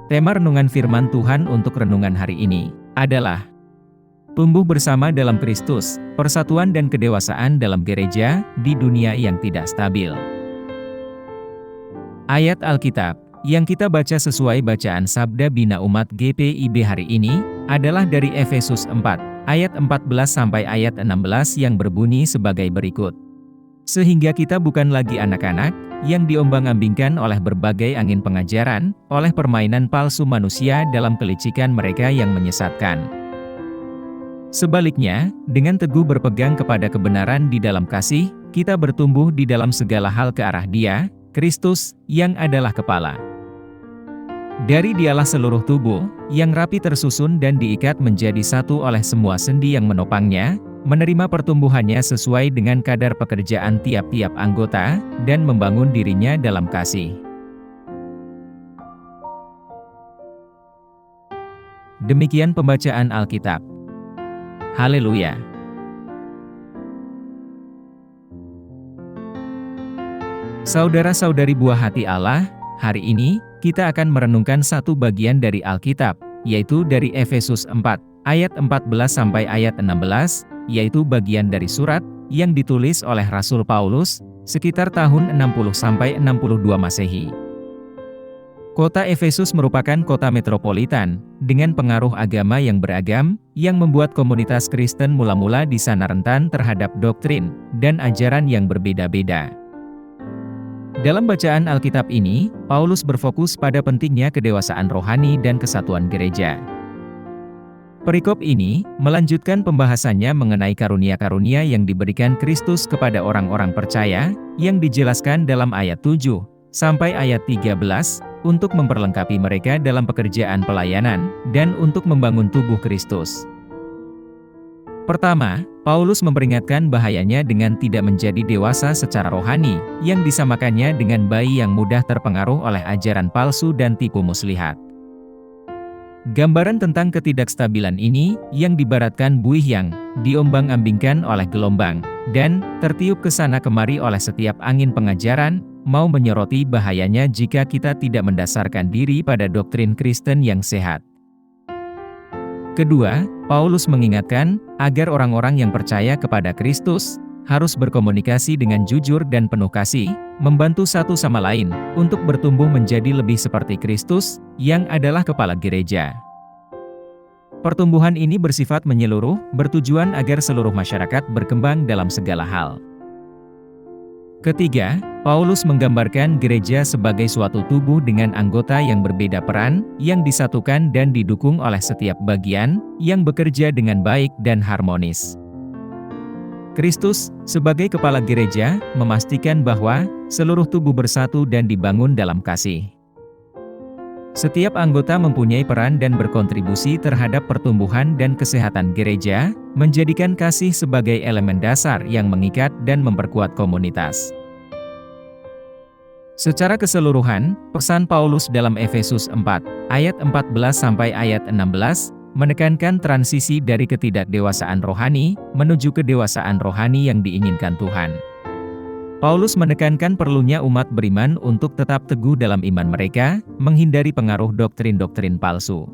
Tema renungan firman Tuhan untuk renungan hari ini adalah tumbuh bersama dalam Kristus, persatuan dan kedewasaan dalam gereja di dunia yang tidak stabil. Ayat Alkitab yang kita baca sesuai bacaan Sabda Bina Umat GPIB hari ini adalah dari Efesus 4 ayat 14 sampai ayat 16 yang berbunyi sebagai berikut. Sehingga kita bukan lagi anak-anak yang diombang-ambingkan oleh berbagai angin pengajaran, oleh permainan palsu manusia dalam kelicikan mereka yang menyesatkan. Sebaliknya, dengan teguh berpegang kepada kebenaran di dalam kasih, kita bertumbuh di dalam segala hal ke arah Dia, Kristus, yang adalah kepala. Dari Dialah seluruh tubuh, yang rapi tersusun dan diikat menjadi satu oleh semua sendi yang menopangnya, menerima pertumbuhannya sesuai dengan kadar pekerjaan tiap-tiap anggota, dan membangun dirinya dalam kasih. Demikian pembacaan Alkitab. Haleluya! Saudara-saudari buah hati Allah, hari ini, kita akan merenungkan satu bagian dari Alkitab, yaitu dari Efesus 4, ayat 14 sampai ayat 16, yaitu bagian dari surat yang ditulis oleh Rasul Paulus sekitar tahun 60-62 Masehi. Kota Efesus merupakan kota metropolitan dengan pengaruh agama yang beragam yang membuat komunitas Kristen mula-mula di sana rentan terhadap doktrin dan ajaran yang berbeda-beda. Dalam bacaan Alkitab ini, Paulus berfokus pada pentingnya kedewasaan rohani dan kesatuan gereja. Perikop ini melanjutkan pembahasannya mengenai karunia-karunia yang diberikan Kristus kepada orang-orang percaya, yang dijelaskan dalam ayat 7 sampai ayat 13, untuk memperlengkapi mereka dalam pekerjaan pelayanan, dan untuk membangun tubuh Kristus. Pertama, Paulus memperingatkan bahayanya dengan tidak menjadi dewasa secara rohani, yang disamakannya dengan bayi yang mudah terpengaruh oleh ajaran palsu dan tipu muslihat. Gambaran tentang ketidakstabilan ini, yang dibaratkan buih yang diombang-ambingkan oleh gelombang, dan tertiup ke sana kemari oleh setiap angin pengajaran, mau menyoroti bahayanya jika kita tidak mendasarkan diri pada doktrin Kristen yang sehat. Kedua, Paulus mengingatkan agar orang-orang yang percaya kepada Kristus harus berkomunikasi dengan jujur dan penuh kasih, membantu satu sama lain untuk bertumbuh menjadi lebih seperti Kristus, yang adalah kepala gereja. Pertumbuhan ini bersifat menyeluruh, bertujuan agar seluruh masyarakat berkembang dalam segala hal. Ketiga, Paulus menggambarkan gereja sebagai suatu tubuh dengan anggota yang berbeda peran, yang disatukan dan didukung oleh setiap bagian, yang bekerja dengan baik dan harmonis. Kristus, sebagai kepala gereja, memastikan bahwa seluruh tubuh bersatu dan dibangun dalam kasih. Setiap anggota mempunyai peran dan berkontribusi terhadap pertumbuhan dan kesehatan gereja, menjadikan kasih sebagai elemen dasar yang mengikat dan memperkuat komunitas. Secara keseluruhan, pesan Paulus dalam Efesus 4, ayat 14 sampai ayat 16, menekankan transisi dari ketidakdewasaan rohani, menuju kedewasaan rohani yang diinginkan Tuhan. Paulus menekankan perlunya umat beriman untuk tetap teguh dalam iman mereka, menghindari pengaruh doktrin-doktrin palsu.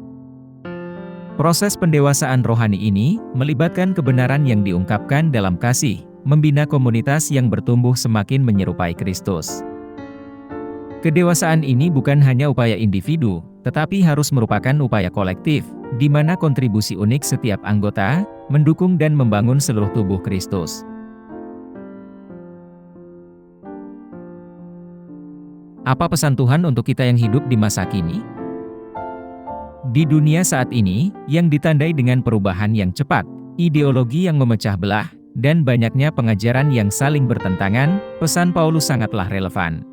Proses pendewasaan rohani ini, melibatkan kebenaran yang diungkapkan dalam kasih, membina komunitas yang bertumbuh semakin menyerupai Kristus. Kedewasaan ini bukan hanya upaya individu, tetapi harus merupakan upaya kolektif, di mana kontribusi unik setiap anggota, mendukung dan membangun seluruh tubuh Kristus. Apa pesan Tuhan untuk kita yang hidup di masa kini? Di dunia saat ini, yang ditandai dengan perubahan yang cepat, ideologi yang memecah belah, dan banyaknya pengajaran yang saling bertentangan, pesan Paulus sangatlah relevan.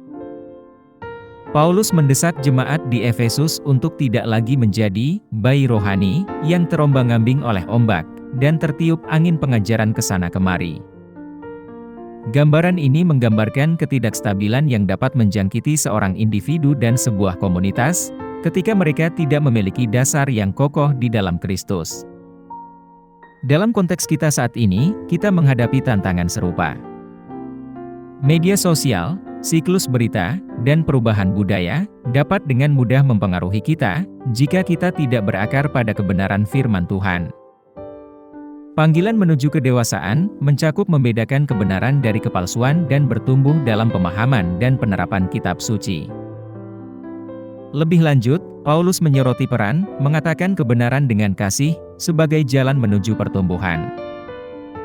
Paulus mendesak jemaat di Efesus untuk tidak lagi menjadi bayi rohani yang terombang-ambing oleh ombak dan tertiup angin pengajaran ke sana kemari. Gambaran ini menggambarkan ketidakstabilan yang dapat menjangkiti seorang individu dan sebuah komunitas ketika mereka tidak memiliki dasar yang kokoh di dalam Kristus. Dalam konteks kita saat ini, kita menghadapi tantangan serupa. Media sosial, Siklus berita dan perubahan budaya dapat dengan mudah mempengaruhi kita jika kita tidak berakar pada kebenaran firman Tuhan. Panggilan menuju kedewasaan mencakup membedakan kebenaran dari kepalsuan dan bertumbuh dalam pemahaman dan penerapan kitab suci. Lebih lanjut, Paulus menyoroti peran mengatakan kebenaran dengan kasih sebagai jalan menuju pertumbuhan.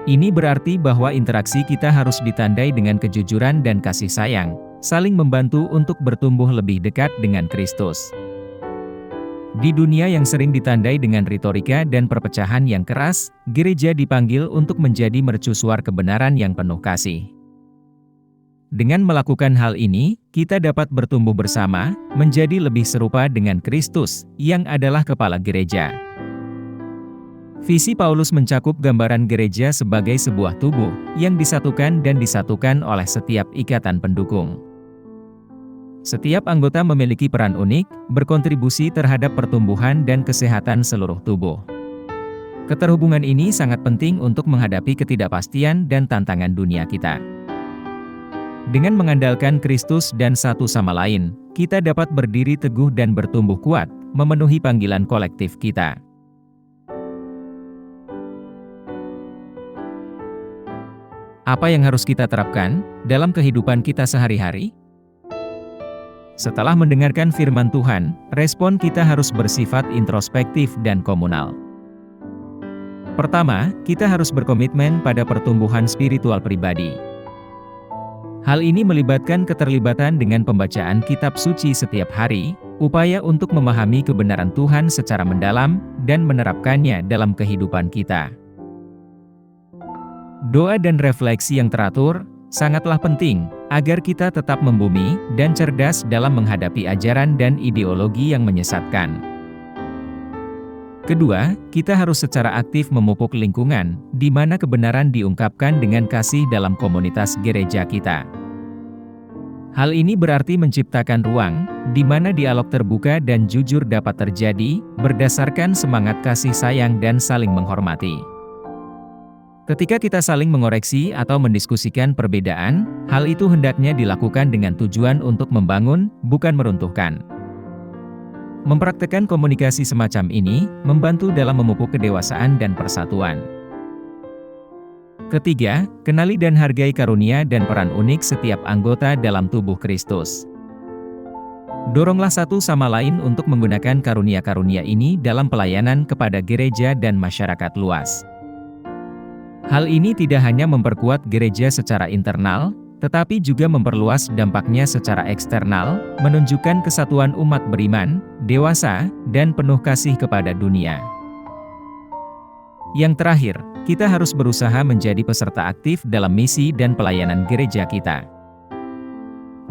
Ini berarti bahwa interaksi kita harus ditandai dengan kejujuran dan kasih sayang, saling membantu untuk bertumbuh lebih dekat dengan Kristus. Di dunia yang sering ditandai dengan retorika dan perpecahan yang keras, gereja dipanggil untuk menjadi mercusuar kebenaran yang penuh kasih. Dengan melakukan hal ini, kita dapat bertumbuh bersama, menjadi lebih serupa dengan Kristus, yang adalah kepala gereja. Visi Paulus mencakup gambaran gereja sebagai sebuah tubuh, yang disatukan dan disatukan oleh setiap ikatan pendukung. Setiap anggota memiliki peran unik, berkontribusi terhadap pertumbuhan dan kesehatan seluruh tubuh. Keterhubungan ini sangat penting untuk menghadapi ketidakpastian dan tantangan dunia kita. Dengan mengandalkan Kristus dan satu sama lain, kita dapat berdiri teguh dan bertumbuh kuat, memenuhi panggilan kolektif kita. Apa yang harus kita terapkan dalam kehidupan kita sehari-hari? Setelah mendengarkan firman Tuhan, respon kita harus bersifat introspektif dan komunal. Pertama, kita harus berkomitmen pada pertumbuhan spiritual pribadi. Hal ini melibatkan keterlibatan dengan pembacaan kitab suci setiap hari, upaya untuk memahami kebenaran Tuhan secara mendalam, dan menerapkannya dalam kehidupan kita. Doa dan refleksi yang teratur sangatlah penting agar kita tetap membumi dan cerdas dalam menghadapi ajaran dan ideologi yang menyesatkan. Kedua, kita harus secara aktif memupuk lingkungan di mana kebenaran diungkapkan dengan kasih dalam komunitas gereja kita. Hal ini berarti menciptakan ruang di mana dialog terbuka dan jujur dapat terjadi berdasarkan semangat kasih sayang dan saling menghormati. Ketika kita saling mengoreksi atau mendiskusikan perbedaan, hal itu hendaknya dilakukan dengan tujuan untuk membangun, bukan meruntuhkan. Mempraktekkan komunikasi semacam ini membantu dalam memupuk kedewasaan dan persatuan. Ketiga, kenali dan hargai karunia dan peran unik setiap anggota dalam tubuh Kristus. Doronglah satu sama lain untuk menggunakan karunia-karunia ini dalam pelayanan kepada gereja dan masyarakat luas. Hal ini tidak hanya memperkuat gereja secara internal, tetapi juga memperluas dampaknya secara eksternal, menunjukkan kesatuan umat beriman, dewasa, dan penuh kasih kepada dunia. Yang terakhir, kita harus berusaha menjadi peserta aktif dalam misi dan pelayanan gereja kita.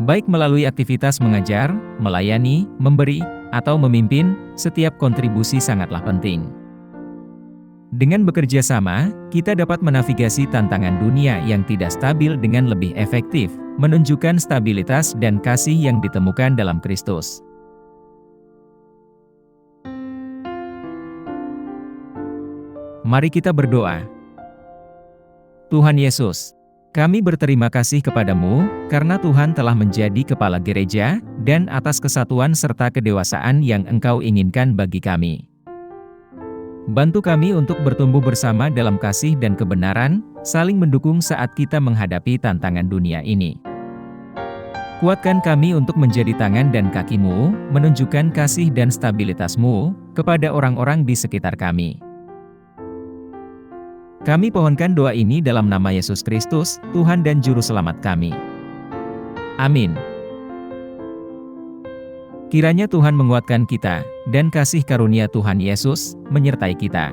Baik melalui aktivitas mengajar, melayani, memberi, atau memimpin, setiap kontribusi sangatlah penting. Dengan bekerja sama, kita dapat menavigasi tantangan dunia yang tidak stabil dengan lebih efektif, menunjukkan stabilitas dan kasih yang ditemukan dalam Kristus. Mari kita berdoa. Tuhan Yesus, kami berterima kasih kepadamu, karena Tuhan telah menjadi kepala gereja, dan atas kesatuan serta kedewasaan yang Engkau inginkan bagi kami. Bantu kami untuk bertumbuh bersama dalam kasih dan kebenaran, saling mendukung saat kita menghadapi tantangan dunia ini. Kuatkan kami untuk menjadi tangan dan kaki-Mu, menunjukkan kasih dan stabilitas-Mu kepada orang-orang di sekitar kami. Kami pohonkan doa ini dalam nama Yesus Kristus, Tuhan dan Juru Selamat kami. Amin. Kiranya Tuhan menguatkan kita, dan kasih karunia Tuhan Yesus menyertai kita.